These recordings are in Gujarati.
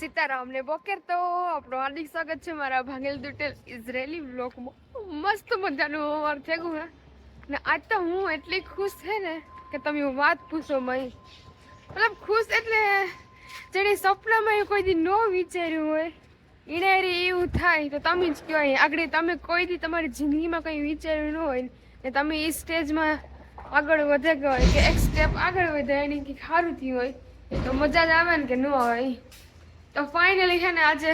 સીતારામ ને બોકેર તો આપણો હાર્દિક સ્વાગત છે મારા ભાંગેલ તૂટેલ ઇઝરાયલી વ્લોગમાં. મસ્ત મજાનું વાર થયું હે ને આજ તો હું એટલી ખુશ છે ને કે તમે વાત પૂછો મય. મતલબ ખુશ એટલે જેને સપનામાં કોઈ દી ન વિચાર્યું હોય એને એવું થાય તો તમે જ કહેવાય. આગળ તમે કોઈ દી તમારી જિંદગીમાં કંઈ વિચાર્યું ન હોય ને તમે એ સ્ટેજમાં આગળ વધે હોય કે એક સ્ટેપ આગળ વધે એની કંઈક સારું થયું હોય તો મજા જ આવે ને કે ન આવે. તો ફાઇનલી છે ને આજે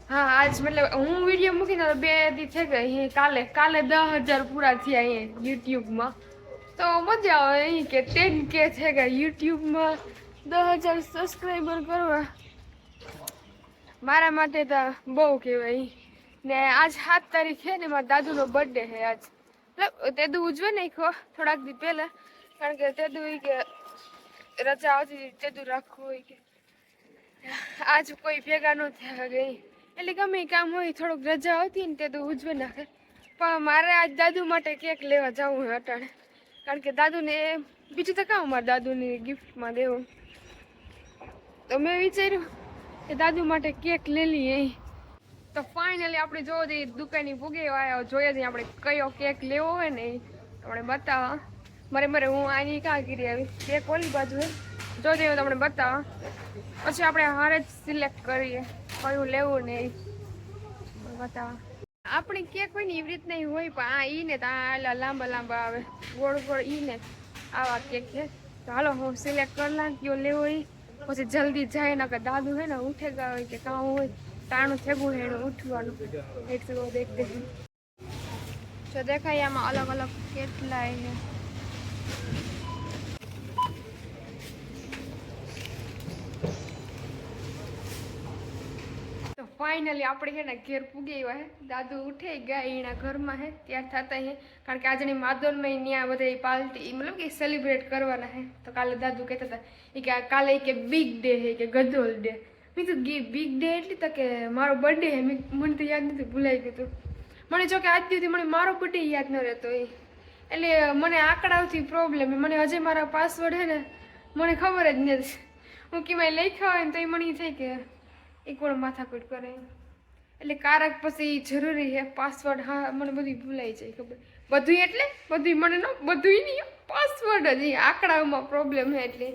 હા આજ મતલબ હું વિડીયો મૂકીને 2 દી થઈ ગઈ. કાલે 10,000 પૂરા થયા અહીંયા યુટ્યુબમાં. તો મજા આવે અહીં કે 10K થઈ ગયા યુટ્યુબમાં. 10,000 સબસ્ક્રાઈબર કરવા મારા માટે તો બહુ કહેવાય. ને આજ 7 તારીખ છે ને મારા દાદુનો બર્થડે છે આજ. મતલબ તેદુ ઉજવે નાખ્યો થોડાક દી પહેલા, કારણ કે તેદુ કે રજા આવતી તેદુ રાખવું હોય કે આજ કોઈ ભેગા ન થયા ગઈ એટલે ગમે કામ હોય થોડુંક રજા આવતી ને તે તો ઉજવી નાખે. પણ મારે આજ દાદુ માટે કેક લેવા જવું હોય અટાણે, કારણ કે દાદુને બીજું તો કામ મારા દાદુને ગિફ્ટમાં દેવું. તો મેં વિચાર્યું કે દાદુ માટે કેક લઈ લઈએ. તો ફાઇનલી આપણે જોવો જઈએ દુકાને પૂગે આવ્યા જોઈએ છીએ આપણે કયો કેક લેવો હોય ને એ આપણે બતાવવા. મારે હું આની કાં કરી આવી કેક ઓલી બાજુ જો જઈએ તમને બતાવવા. પછી આપણે હારે જ સિલેક્ટ કરીએ કયું લેવું ને એ બતાવવા. આપણી કેક હોય ને એવી રીતના હોય પણ આ ઈ ને તો આ લાંબા લાંબા આવે ગોળ ગોળ ઈ ને આવા કેક છે. તો હાલો હું સિલેક્ટ કરલા કયો લેવો એ પછી જલ્દી જાય ને કે દાદુ હે ને ઉઠેગા હોય કે કામ હોય તાણું થેગું હે એનું ઉઠવાનું એટલું દેખ દે. જો દેખાય આમાં અલગ અલગ કેટલાય છે. તો ફાઇનલી આપણે છે ને ઘેર પૂગી આવ્યા હે. દાદુ ઉઠે ગયા એના ઘરમાં હે ત્યાર થતા હે, કારણ કે આજની માદોનમાં ત્યાં બધા પાર્ટી મતલબ કે સેલિબ્રેટ કરવાના હે. તો કાલે દાદુ કહેતા હતા કે કાલે કે બિગ ડે હે કે ગધોલ ડે. મેં તો બિગ ડે એટલી તો કે મારો બર્થડે હે. મને તો યાદ નથી, ભૂલાઈ ગયું હતું મને. જો કે આજ સુધી મને મારો બર્થડે યાદ ન રહેતો એ એટલે મને આંકડાઓથી પ્રોબ્લેમ. મને હજે મારા પાસવર્ડ હે ને મને ખબર જ નથી. હું કેવાય લખ્યા હોય ને તો એ મને થાય કે એક વાર માથાકૂટ કરે એટલે કારક પછી જરૂરી છે પાસવર્ડ. હા મને બધું ભૂલાઈ જાય ખબર બધું એટલે બધું મને ન બધું નહીં પાસવર્ડ જ આંકડાઓમાં પ્રોબ્લેમ છે. એટલે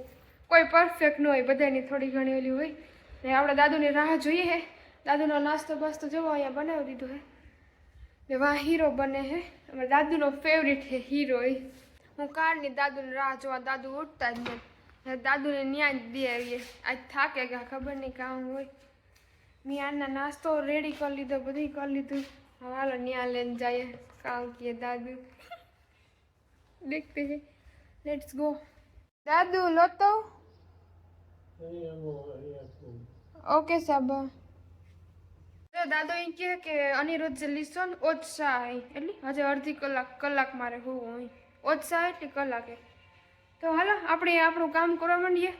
કોઈ પરફેક્ટ ન હોય, બધાની થોડી ઘણી ઓલી હોય. ને આપણે દાદુની રાહ જોઈએ હે. દાદુનો નાસ્તો બાસ્તો જોવો અહીંયા બનાવી દીધો હે ને વાહ હીરો બને હે. અમારા દાદુનો ફેવરિટ હે હીરો એ. હું કારની દાદુની રાહ જોવા દાદુ ઉઠતા જ નહીં. દાદુને ન્યા જ દે આવીએ. આજ થાકે ગયા ખબર નહીં કામ હોય. મેં આના નાસ્તો રેડી કરી લીધો, બધું કરી લીધું. હવે હાલો ન્યા લઈને જઈએ કામ કિए દાદુ. देखते हैं, लेट्स गो. दादू लो तो ओके सब. દાદો એમ કહે કે અનિરુદ્ધ લીસન ઓછા એટલે હજે અડધી કલાક મારે હોવું હોય. ઓછા એટલે કલાકે. તો હાલો આપણે આપણું કામ કરવા માંડીએ.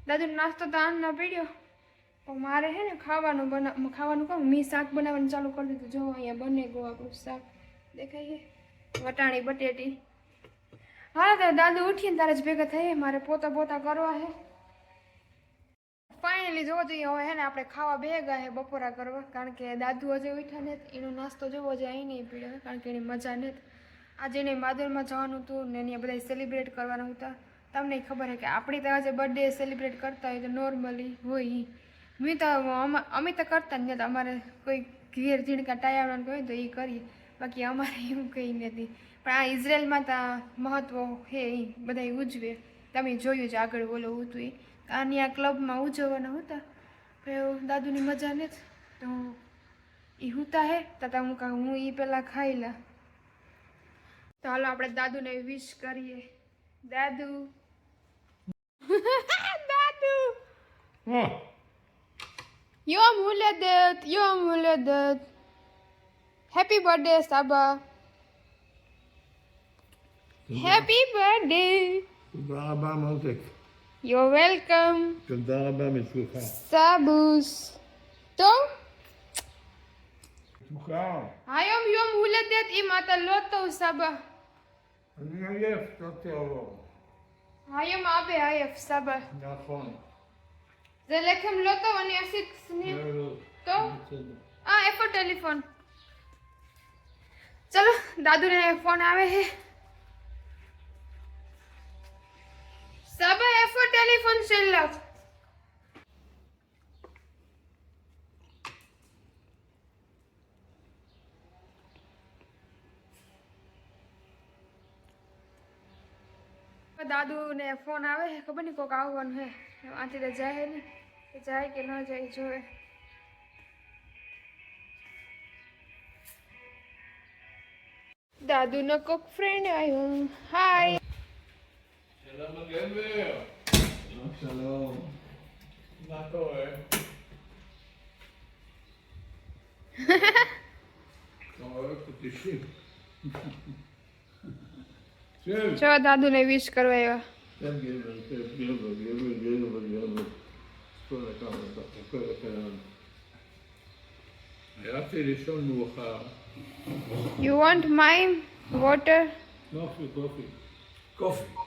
દાદુનો નાસ્તો તો આન ના પીડ્યો પણ મારે હે ને ખાવાનું કામ મેં શાક બનાવવાનું ચાલુ કરી દીધું. જો અહીંયા બને ગો આપણું શાક દેખાય છે વટાણી બટેટી. હા તો દાદુ ઉઠીને તારે જ ભેગા થઈએ. મારે પોતા કરવા હે. ફાઇનલી જોવો જોઈએ હવે હે ને આપણે ખાવા બે ગયા હે બપોરા કરવા, કારણ કે દાદુ હજે ઉઠ્યા નથી. એનો નાસ્તો જોવો હજે અહીં નહીં પીડ્યો કારણ કે એની મજા નથી. આજે એને માદરમાં જવાનું હતું ને અહીંયા બધા સેલિબ્રેટ કરવાના હતા. તમને ખબર છે કે આપણી તો આજે બર્થડે સેલિબ્રેટ કરતા હોય તો નોર્મલી હોય. મેં તો અમે તો કરતા જ નથી. અમારે કોઈ ઘેર ઝીણકા ટાયાવાનું હોય તો એ કરીએ, બાકી અમારે એવું કંઈ નથી. પણ આ ઇઝરાયલમાં તો મહત્વ છે એ બધા ઉજવે. તમે જોયું છે આગળ બોલો હતું એ આની આ ક્લબમાં ઉજવવાના હતા. પણ દાદુની મજા નથી તો એ હુતા હે તો હું એ પહેલાં ખાઈ લા. તો હાલો આપણે દાદુને વિશ કરીએ. દાદુ દાદુ Yom Huledet. Happy birthday, Saba. Happy birthday. תודה רבה מותק. You're welcome. תודה רבה מצליחה. Sabus. טוב? סוכר. היום יום הולדת אם אתה לא טוב, סבא. אני עייף, לא תעבור. היום אבא עייף, סבא. נכון. נכון. જે લેખેમ લોતો અને અસિક્સ ને તો એફો ટેલિફોન ચલો દાદુ ને ફોન આવે હે सब एफो टेलीफोन चल लो दादू ने फोन आवे है खबर नहीं को आवन है आती तो जाए है नहीं तो जाए कि ना जाए जो है दादू ने कोक फ्रेंड आयो हाय Shalom again, Will. Shalom. Not away. to the ship. જો દાદુ ને વિશ કરવા આવ્યા הלכתי לישון מאוחר. You want my water? קופי.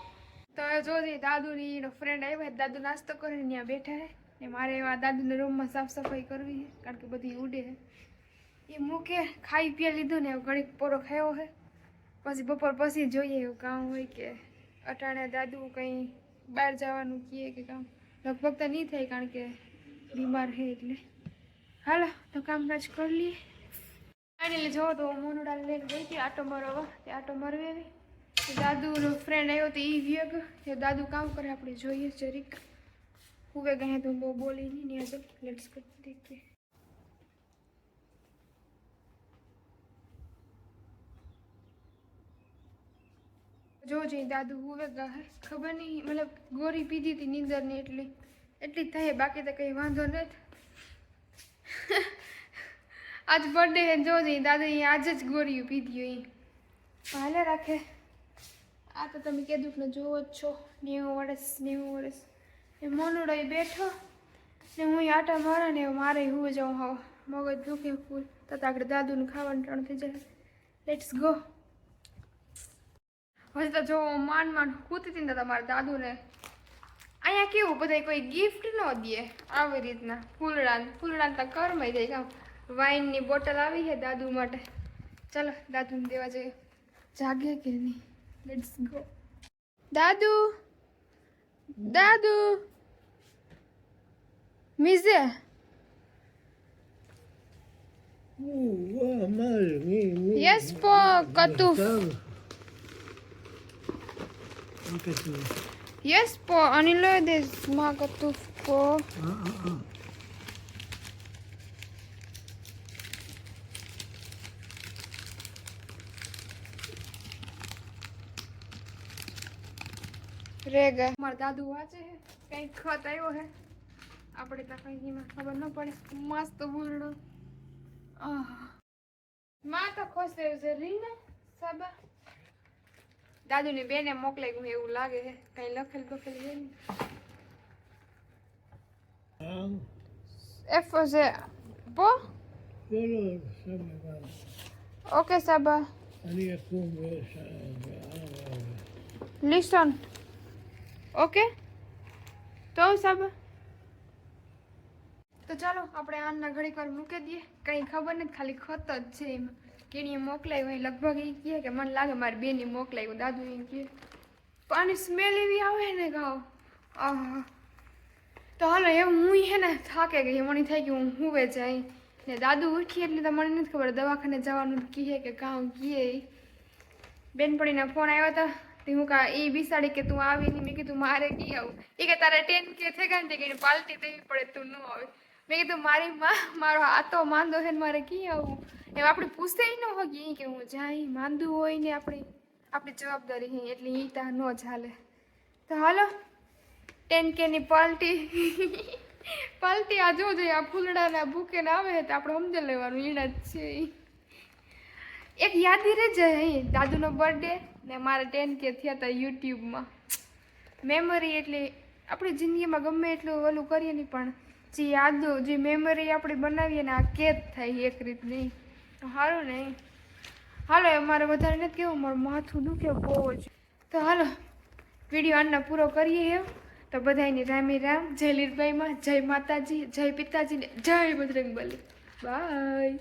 તો જોજી દાદુની એનો ફ્રેન્ડ આવ્યો દાદુ નાસ્તો કરીને ત્યાં બેઠા હે ને મારે એવા દાદુના રૂમમાં સાફ સફાઈ કરવી છે કારણ કે બધી ઉડે છે એ મૂકે ખાઈ પી લીધું ને ઘડીક પોરો ખાયો છે પછી બપોર પછી જોઈએ એવું કામ હોય કે અટાણે દાદુ કંઈ બહાર જવાનું કહે કે કામ લગભગ તો નહીં થાય કારણ કે બીમાર છે એટલે હાલો તો કામકાજ કરી લઈએ ફાઇનલી જો તો મોનુડા લઈને ગઈ હતી આટો મારવા તે આટો મારવી આવી દાદુનો ફ્રેન્ડ આવ્યો તો એ વ્યગ એ દાદુ કામ કરે આપણે જોઈએ જરીક હુવે ગયા તો બહુ બોલી નહીં ને આજે લેટ્સ ગો દેખીએ જો જઈ દાદુ હુવે ગયા હે ખબર નહીં મતલબ ગોરી પીધી હતી નીંદરની એટલી જ થાય બાકી તો કંઈ વાંધો નથી આજ બર્થડે હે જો જઈ દાદુ આજે જ ગોરીઓ પીધી હોય હાલે રાખે આ તો તમે કીધું કે જોવો જ છો 90 વર્ષ એ મોનુડો બેઠો ને હું આટા મારા ને મારે હું જાઉં હવે મગજ દુખે ફૂલ તો આગળ દાદુને ખાવાનું ટાણ થઈ જાય લેટ્સ ગો હજી તો જો માંડ કૂતી હતી ને તમારા દાદુને અહીંયા કેવું બધા કોઈ ગિફ્ટ ન દે આવી રીતના ફૂલડાન તો કરમાઈ જાય કામ વાઇનની બોટલ આવી છે દાદુ માટે ચાલો દાદુને દેવા જઈએ જાગે કે નહીં Let's go. Dadu! Dadu! Mize! Yes, po, katuf. Yes, po, anilo des ma katuf po. રેગા મારા દાદુ વાંચે છે કંઈક ખત આવ્યો છે આપણે તો કંઈ એમાં ખબર ન પડે મસ્ત બુરડો માં તો ખોશ છે રીને સાબા દાદુની બેને મોકલાઈ ગયું એવું લાગે છે કંઈ લખેલ છે નહીં એફ છે પો ઓકે સાબા લિસન ઓકે તો સાબા તો ચાલો આપણે આના ઘડીક વાર મૂકી દઈએ કંઈ ખબર નથી ખાલી ખત જ છે એમાં કેણીએ મોકલાયું હોય લગભગ એ કહે કે મને લાગે મારી બેને મોકલાયું દાદુ એ કહે પણ સ્મેલ એવી આવે ને ગાવ તો હાલો એવું હું હે ને થાકે ગઈ મને થાય કે હું હુવે જાય ને દાદુ ઉઠી એટલે તો મને નથી ખબર દવાખાને જવાનું કહે કે કામ કહે બેનપણીના ફોન આવ્યો હતા હું કા એ બિસાડી કે તું આવી નહીં મેં કીધું મારે કી આવું એ કે તારે 10K થઈ ગયા ને કે પાલટી દેવી પડે તું ન આવે મેં કીધું મારી મારો હાથો માંદો છે ને મારે કી આવું એમ આપણે પૂછતે ન હોય કે હું જાય માંદું હોય ને આપણી જવાબદારી છે એટલે એ તા ન ચાલે તો હાલો 10K ની પાલટી આ જોજો આ ફૂલડાના ભૂકે ને આવે તો આપણે સમજી લેવાનું ઈડા જ છે એક યાદી રહી જાય દાદુનો બર્થડે ને મારે 10K થયા હતા યુટ્યુબમાં મેમરી એટલે આપણી જિંદગીમાં ગમે એટલું ઓલું કરીએ નહીં પણ જે યાદો જે મેમરી આપણે બનાવીએ ને આ કેદ થાય એક રીત નહીં તો સારું નહીં હાલો મારે વધારે નથી કેવું મારું માથું દુખે બહુ જ તો હાલો વિડીયો આના પૂરો કરીએ એમ તો બધાયની રામે રામ, જય લીરબાઈમાં, જય માતાજી, જય પિતાજી ને જય બજરંગબલી. બાય.